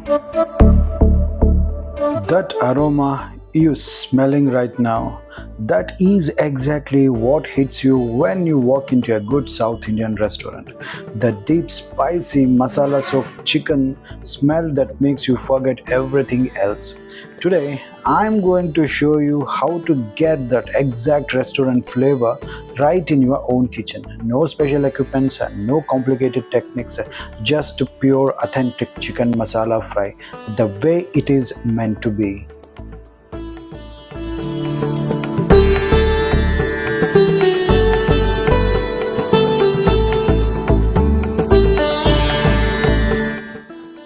That aroma you smelling right now, that is exactly what hits you when you walk into a good South Indian restaurant. The deep spicy masala soaked chicken smell that makes you forget everything else. Today I'm going to show you how to get that exact restaurant flavor right in your own kitchen. No special equipments and no complicated techniques, just pure authentic chicken masala fry the way it is meant to be.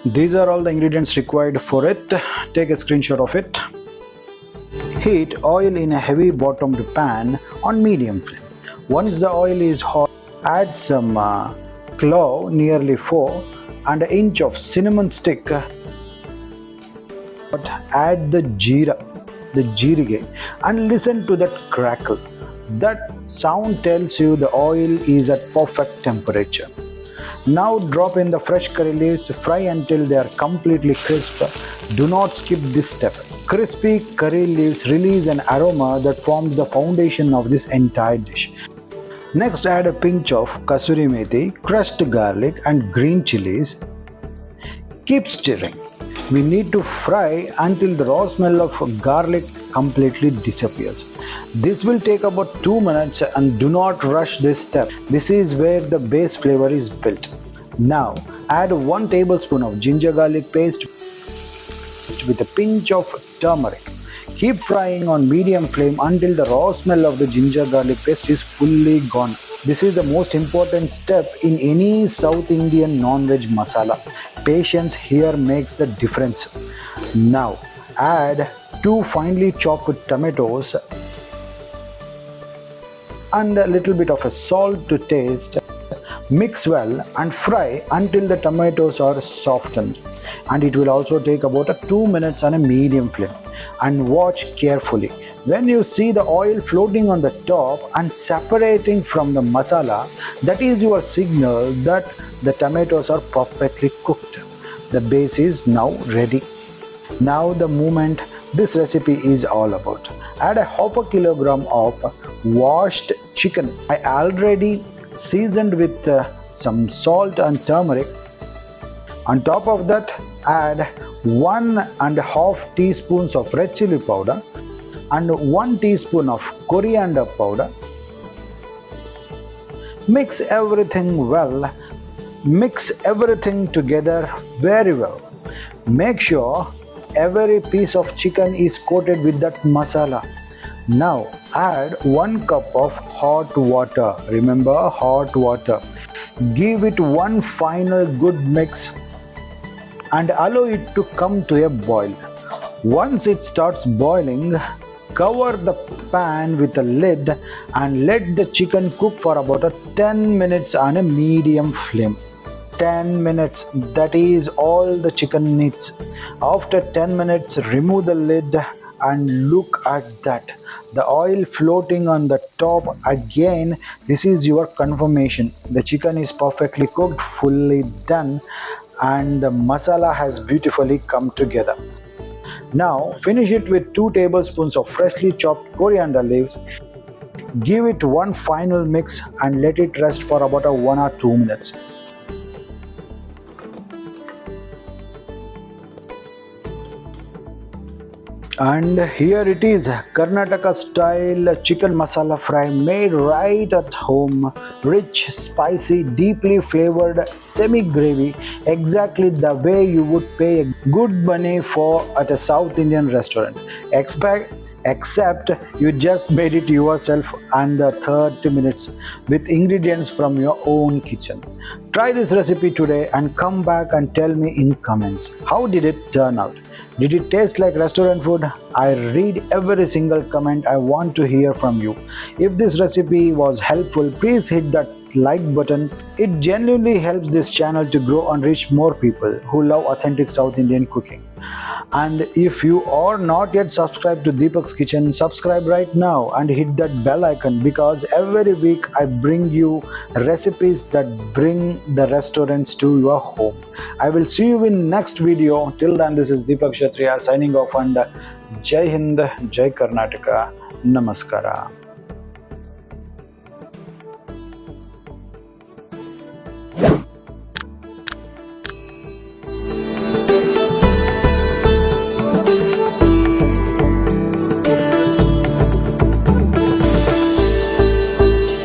These are all the ingredients required for it. Take a screenshot of it. Heat oil in a heavy bottomed pan on medium flame. Once the oil is hot, add some clove, nearly 4, and an inch of cinnamon stick. Add the jeera, and listen to that crackle. That sound tells you the oil is at perfect temperature. Now drop in the fresh curry leaves, fry until they are completely crisp. Do not skip this step. Crispy curry leaves release an aroma that forms the foundation of this entire dish. Next, add a pinch of Kasuri Methi, crushed garlic and green chillies. Keep stirring. We need to fry until the raw smell of garlic completely disappears. This will take about 2 minutes, and do not rush this step. This is where the base flavor is built. Now add 1 tablespoon of ginger garlic paste with a pinch of turmeric. Keep frying on medium flame until the raw smell of the ginger garlic paste is fully gone. This is the most important step in any South Indian non-veg masala. Patience here makes the difference. Now add 2 finely chopped tomatoes and a little bit of a salt to taste. Mix well and fry until the tomatoes are softened, and it will also take about 2 minutes on a medium flame. And watch carefully. When you see the oil floating on the top and separating from the masala, that is your signal that the tomatoes are perfectly cooked. The base is now ready. Now the moment this recipe is all about. Add a half a kilogram of washed chicken. I already seasoned with some salt and turmeric. On top of that, add 1.5 teaspoons of red chili powder and 1 teaspoon of coriander powder. Mix everything well. Mix everything together very well. Make sure every piece of chicken is coated with that masala. Now add 1 cup of hot water. Remember, hot water. Give it one final good mix and allow it to come to a boil. Once it starts boiling, cover the pan with a lid and let the chicken cook for about 10 minutes on a medium flame. 10 minutes, that is all the chicken needs. After 10 minutes, remove the lid and look at that. The oil floating on the top again. This is your confirmation. The chicken is perfectly cooked, fully done, and the masala has beautifully come together. Now finish it with 2 tablespoons of freshly chopped coriander leaves. Give it one final mix and let it rest for about 1 or 2 minutes. And here it is, Karnataka style chicken masala fry made right at home. Rich, spicy, deeply flavored semi-gravy, exactly the way you would pay a good money for at a South Indian restaurant. Except you just made it yourself under 30 minutes with ingredients from your own kitchen. Try this recipe today and come back and tell me in comments, how did it turn out? Did it taste like restaurant food? I read every single comment. I want to hear from you. If this recipe was helpful, please hit that like button. It genuinely helps this channel to grow and reach more people who love authentic South Indian cooking. And if you are not yet subscribed to Deepak's Kitchen, subscribe right now and hit that bell icon, because every week I bring you recipes that bring the restaurants to your home. I will see you in next video. Till then, this is Deepak Kshatriya signing off, and Jai Hind, Jai Karnataka, Namaskara.